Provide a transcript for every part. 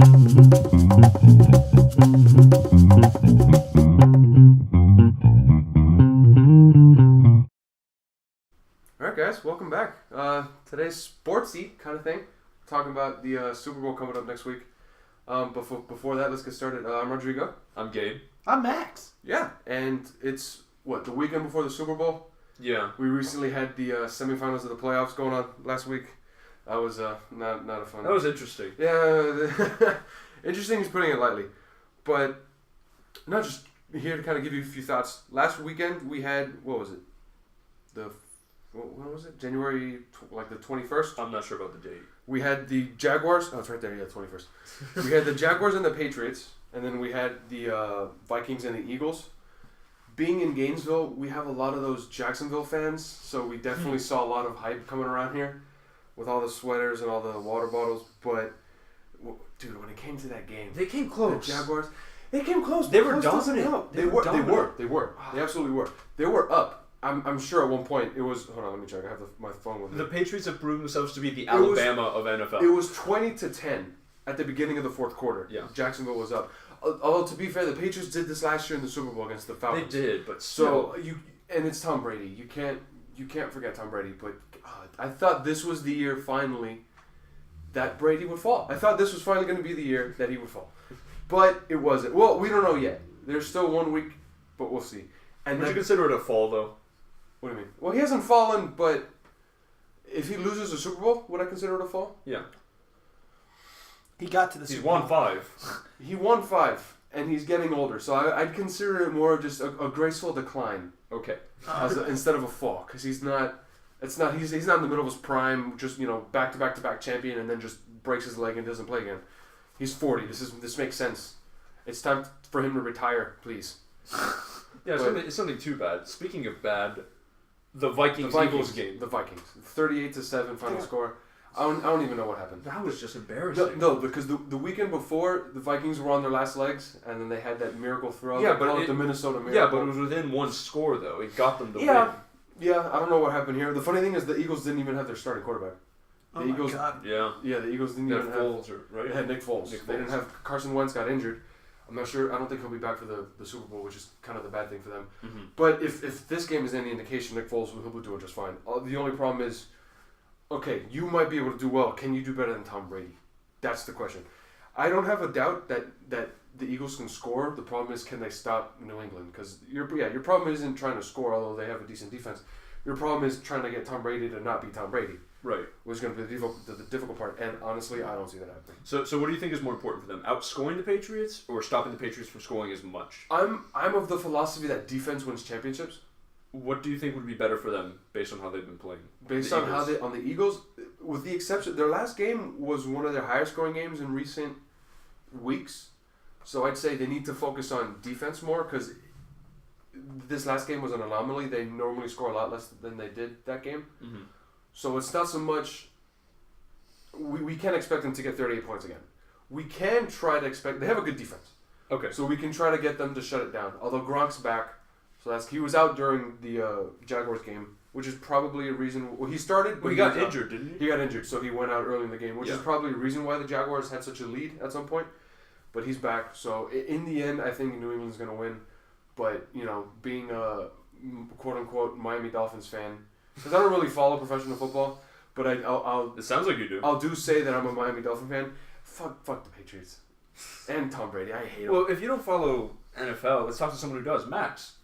Alright guys, welcome back. Today's sportsy kind of thing. Talking about the Super Bowl coming up next week. Before that, let's get started. I'm Rodrigo. I'm Gabe. I'm Max. Yeah, and it's, the weekend before the Super Bowl? Yeah. We recently had the semifinals of the playoffs going on last week. That was not a fun. That was interesting. Yeah, interesting is putting it lightly. But, not just here to kind of give you a few thoughts. Last weekend, we had, what was it? When was it? January, the 21st? I'm not sure about the date. We had the Jaguars. Oh, it's right there. Yeah, 21st. We had the Jaguars and the Patriots. And then we had the Vikings and the Eagles. Being in Gainesville, we have a lot of those Jacksonville fans. So we definitely saw a lot of hype coming around here with all the sweaters and all the water bottles. But, dude, when it came to that game. They came close. The Jaguars. They came close. They were dominant. They were. They absolutely were. They were up. I'm sure at one point it was. Hold on, let me check. I have my phone with me. The Patriots have proven themselves to be the Alabama of NFL. It was 20-10 at the beginning of the fourth quarter. Yeah. Jacksonville was up. Although to be fair, the Patriots did this last year in the Super Bowl against the Falcons. They did, but still. And it's Tom Brady. You can't forget Tom Brady. But I thought this was the year finally that Brady would fall. I thought this was finally going to be the year that he would fall, but it wasn't. Well, we don't know yet. There's still 1 week, but we'll see. And would you consider it a fall though? What do you mean? Well, he hasn't fallen, but if he loses the Super Bowl, would I consider it a fall? Yeah. He got to the Super Bowl. He's won 5. He won 5, and he's getting older, so I'd consider it more of just a graceful decline. Okay. Instead of a fall, because he's not in the middle of his prime, just back-to-back champion, and then just breaks his leg and doesn't play again. He's 40. This makes sense. It's time for him to retire, please. Yeah, it's something too bad. Speaking of bad. The Vikings-Eagles game. The Vikings. 38-7 final score. I don't even know what happened. That was just embarrassing. No, because the weekend before, the Vikings were on their last legs, and then they had that miracle throw. Yeah, but the Minnesota Miracle. Yeah, but it was within one score, though. It got them to win. Yeah, I don't know what happened here. The funny thing is the Eagles didn't even have their starting quarterback. The Eagles, my God. Yeah, the Eagles didn't even have... Foles, right? They had Nick Foles. They didn't have... Carson Wentz got injured. I'm not sure. I don't think he'll be back for the Super Bowl, which is kind of the bad thing for them. Mm-hmm. But if this game is any indication, Nick Foles will be doing just fine. The only problem is, okay, you might be able to do well. Can you do better than Tom Brady? That's the question. I don't have a doubt that the Eagles can score. The problem is, can they stop New England? Because your problem isn't trying to score, although they have a decent defense. Your problem is trying to get Tom Brady to not be Tom Brady. Right. Which is going to be the difficult part. And honestly, I don't see that happening. So what do you think is more important for them? Outscoring the Patriots or stopping the Patriots from scoring as much? I'm of the philosophy that defense wins championships. What do you think would be better for them based on how they've been playing? Based on how on the Eagles, with the exception, their last game was one of their higher scoring games in recent weeks. So I'd say they need to focus on defense more because this last game was an anomaly. They normally score a lot less than they did that game. Mm-hmm. So it's not so much... We can't expect them to get 38 points again. We can try to expect... They have a good defense. Okay. So we can try to get them to shut it down. Although Gronk's back. So he was out during the Jaguars game, which is probably a reason... Well, he started... But he got injured, didn't he? He got injured, so he went out early in the game, which is probably a reason why the Jaguars had such a lead at some point. But he's back. So in the end, I think New England's going to win. But, being a quote-unquote Miami Dolphins fan... Because I don't really follow professional football, but I'll... It sounds like you do. I'll say that I'm a Miami Dolphin fan. Fuck the Patriots. And Tom Brady. I hate him. Well, if you don't follow NFL, let's talk to someone who does. Max.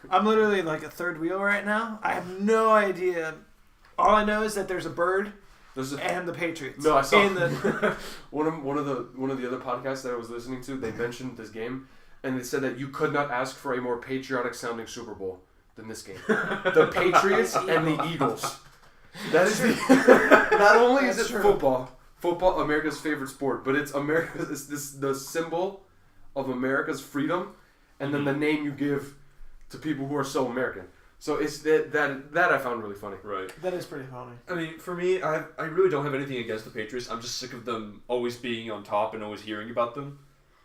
I'm literally like a third wheel right now. I have no idea. All I know is that there's a bird and the Patriots. No, I saw one of the other podcasts that I was listening to. They mentioned this game, and they said that you could not ask for a more patriotic sounding Super Bowl than this game. The Patriots and the Eagles. That is not only is it football, America's favorite sport, but it's the symbol of America's freedom, and then the name you give to people who are so American. So it's that I found really funny. Right. That is pretty funny. I mean, for me, I really don't have anything against the Patriots. I'm just sick of them always being on top and always hearing about them.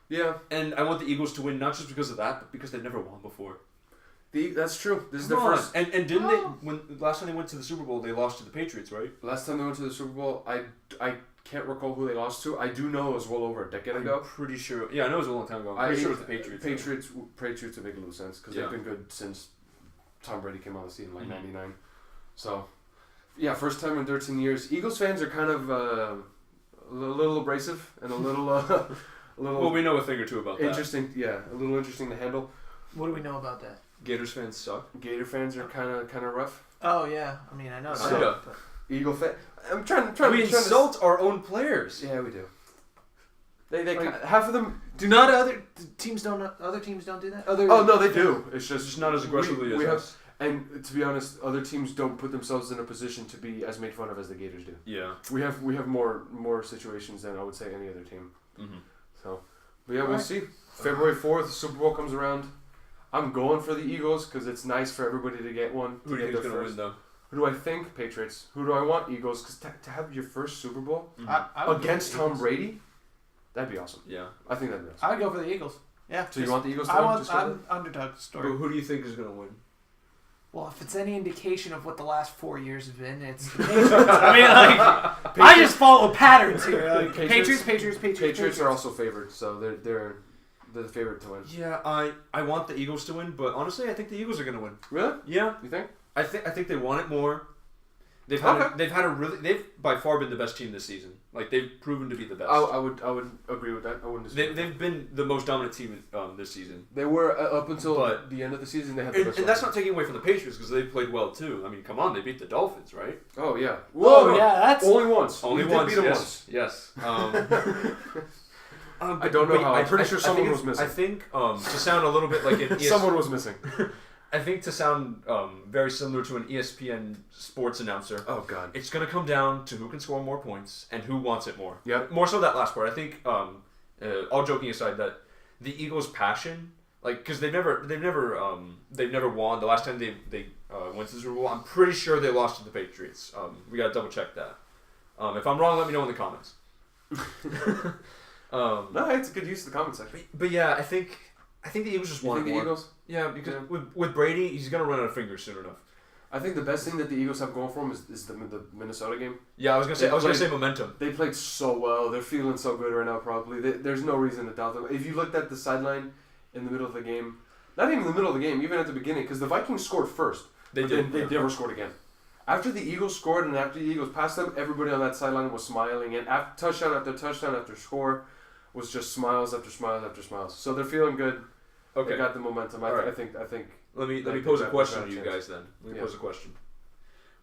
Yeah. And I want the Eagles to win, not just because of that, but because they've never won before. That's true. This is their first. And didn't they? When last time they went to the Super Bowl, they lost to the Patriots, right? Last time they went to the Super Bowl, I can't recall who they lost to. I do know it was well over a decade ago. I'm pretty sure. Yeah, I know it was a long time ago. I'm pretty sure it was the Patriots. Patriots would make a little sense because they've been good since Tom Brady came on the scene, like '99. So, yeah, first time in 13 years. Eagles fans are kind of a little abrasive and a little, Well, we know a thing or two about interesting. that. Yeah, a little interesting to handle. What do we know about that? Gators fans suck. Gator fans are kind of rough. Oh yeah, I mean I know So, that. But... Eagle fan. I'm trying. We insult our own players. Yeah, we do. They half of them do not other teams don't do that. Oh no, they do. It's just not as aggressively as us. And to be honest, other teams don't put themselves in a position to be as made fun of as the Gators do. Yeah. We have more situations than I would say any other team. Mm-hmm. So, but yeah, we'll see. February 4th, Super Bowl comes around. I'm going for the Eagles because it's nice for everybody to get one. Who do you think is going to win though? Who do I think? Patriots. Who do I want? Eagles. Because to have your first Super Bowl I against Tom Brady, that'd be awesome. Yeah. I think that'd be awesome. I'd go for the Eagles. Yeah. So you want the Eagles to win? I'm underdog story. But who do you think is going to win? Well, if it's any indication of what the last 4 years have been, it's the Patriots. I mean, like, I just follow patterns here. Like, Patriots are also favored, so they're the favorite to win. Yeah, I want the Eagles to win, but honestly, I think the Eagles are going to win. Really? Yeah. You think? I think they want it more. They've by far been the best team this season. Like they've proven to be the best. I would agree with that. I wouldn't disagree. They've been the most dominant team this season. They were up until the end of the season. They had the best and that's not taking away from the Patriots because they played well too. I mean, come on, they beat the Dolphins, right? Oh yeah. Whoa, yeah, that's only once. Only once. Beat them once. Yes. I don't know how. I'm pretty sure someone was missing. I think to sound a little bit like an someone was missing. I think to sound very similar to an ESPN sports announcer. Oh God! It's going to come down to who can score more points and who wants it more. Yeah. More so that last part. I think, all joking aside, that the Eagles' passion, like, because they've never won. The last time they went to the Super Bowl, I'm pretty sure they lost to the Patriots. We got to double check that. If I'm wrong, let me know in the comments. No, it's a good use of the comment section. But yeah, I think the Eagles just want it more. The Eagles? Yeah, because with Brady, he's gonna run out of fingers soon enough. I think the best thing that the Eagles have going for them is the Minnesota game. Yeah, I was gonna say momentum. They played so well. They're feeling so good right now. Probably there's no reason to doubt them. If you looked at the sideline in the middle of the game, not even in the middle of the game, even at the beginning, because the Vikings scored first. They never scored again. After the Eagles scored and after the Eagles passed them, everybody on that sideline was smiling, and touchdown after score was just smiles after smiles after smiles. So they're feeling good. Okay. They got the momentum. I think. Let me pose a question to you guys then. Let me pose a question.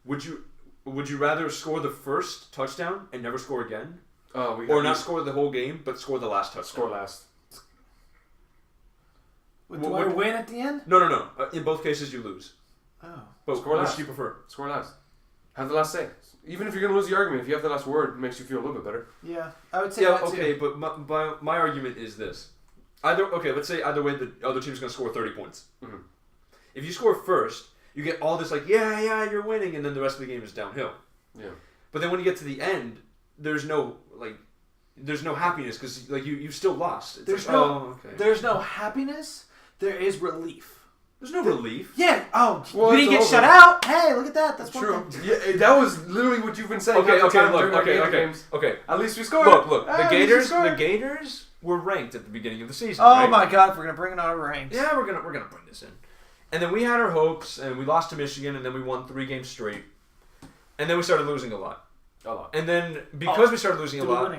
Would you rather score the first touchdown and never score again, or not score the whole game but score the last touchdown? Score last. Do I win at the end? No. In both cases, you lose. Oh. But score last. Which do you prefer? Score last. Have the last say. Even if you're gonna lose the argument, if you have the last word, it makes you feel a little bit better. Yeah, I would say. Yeah. Okay, but my argument is this. Let's say either way the other team's going to score 30 points. Mm-hmm. If you score first, you get all this like, yeah, you're winning, and then the rest of the game is downhill. Yeah. But then when you get to the end, there's no happiness because like you still lost. It's there's no happiness. There is relief. There's no relief. Yeah. Oh, we didn't get shut out. Hey, look at that. That's true. Yeah, that was literally what you've been saying. Okay. At least we scored. Look. The Gators were ranked at the beginning of the season. Oh my God, we're gonna bring it on ranks. Yeah, we're gonna bring this in. And then we had our hopes, and we lost to Michigan, and then we won 3 games straight, and then we started losing a lot. And then because we started losing a lot,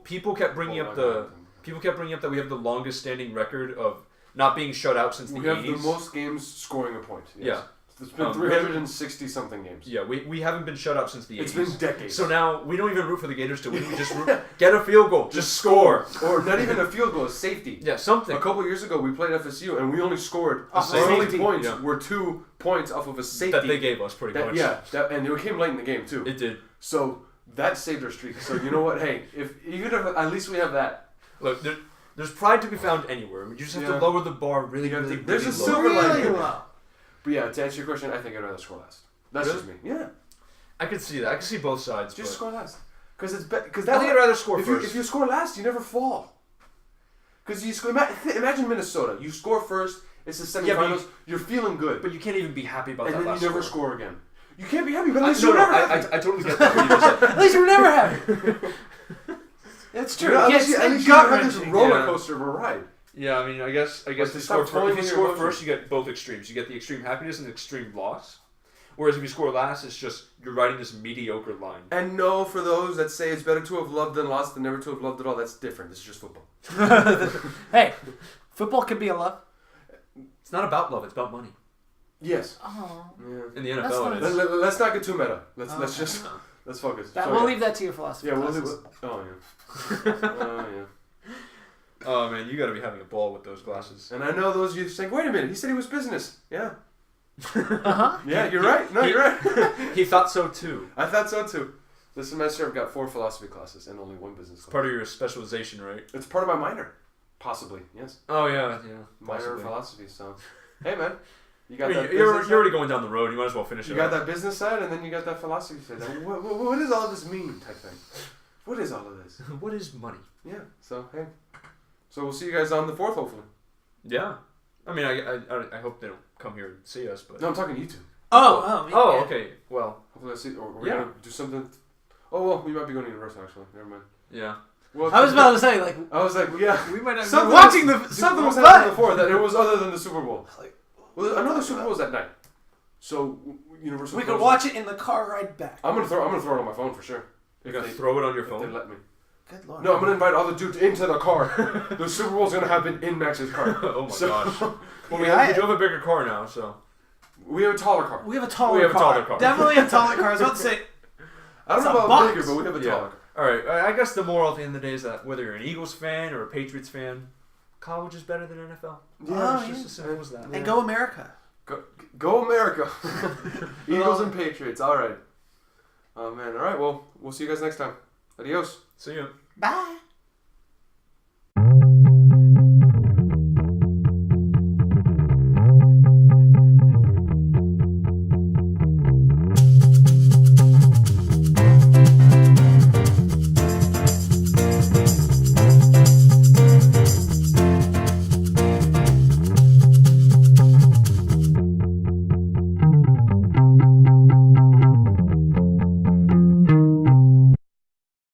people kept bringing up that we have the longest standing record of not being shut out since the 80s. We have the most games scoring a point. Yes. Yeah. It's been 360-something games. Yeah, we haven't been shut out since the 80s. It's been decades. So now we don't even root for the Gators to win. We just get a field goal. Just score. Or not even a field goal, a safety. Yeah, something. A couple years ago, we played FSU, and we only scored... Our only points were 2 points off of a safety. That they gave us, pretty much. Yeah, and it came late in the game, too. It did. So that saved our streak. So you know what? Hey, even if at least we have that. Look, there's pride to be found anywhere. You just have to lower the bar really There's a low. silver lining. But yeah, to answer your question, I think I'd rather score last. That's just me. Yeah. I could see that. I can see both sides. Just score last. Because I think I'd rather score first. If you score last, you never fall. Because you score. Imagine Minnesota. You score first. It's the semifinals. You're feeling good. But you can't even be happy about that. And then you never score again. You can't be happy, but at least you're never happy. I totally get that. What you just said. At least you're never happy. It's true. At least you have this roller coaster of a ride. Yeah, I mean, I guess if you score first, you get both extremes. You get the extreme happiness and the extreme loss. Whereas if you score last, it's just you're riding this mediocre line. And no, for those that say it's better to have loved than lost than never to have loved at all, that's different. This is just football. Hey, football can be a love. It's not about love. It's about money. Yes. Oh. Yeah. In the NFL, it is. Let's not get too meta. Let's focus. We'll leave that to your philosophy. Yeah, we'll leave it. Oh yeah. Oh yeah. Oh man, you got to be having a ball with those glasses. And I know those of you saying, "Wait a minute, he said he was business." Yeah. Yeah, you're right. No, you're right. He thought so too. I thought so too. This semester I've got 4 philosophy classes and only 1 business class. Part of your specialization, right? It's part of my minor, possibly. Yes. Oh yeah. Minor in philosophy. So, hey man, you got that. You're already going down the road. You might as well finish it. You got that business side, and then you got that philosophy side. What does all of this mean, type thing? What is all of this? What is money? Yeah. So hey, we'll see you guys on the 4th, hopefully. Yeah. I mean, I hope they don't come here and see us, but no, I'm talking to you two. Oh, okay. Well, hopefully I see. Or we're gonna do something. Oh well, we might be going to Universal actually. Never mind. Yeah. Well, I was about to say yeah, we might have something watching something was happening before that it was other than the Super Bowl. Well, I know the Super Bowl was at night, so Universal. We could watch it in the car ride back. I'm gonna throw it on my phone for sure. You're gonna throw it on your phone? If they let me. Good Lord. No, I'm gonna invite all the dudes into the car. The Super Bowl's gonna happen in Max's car. Oh my gosh. Well, we do have a bigger car now, so. We have a taller car. We have a taller car. Definitely a taller car. I was about to say. I don't know about bigger, but we have a taller car. Alright, I guess the moral at the end of the day is that whether you're an Eagles fan or a Patriots fan, college is better than NFL. Yeah, it's just as simple as that. And go America. Go America. Eagles and Patriots. Alright. Oh man, alright, well, we'll see you guys next time. Adios. See you. Bye.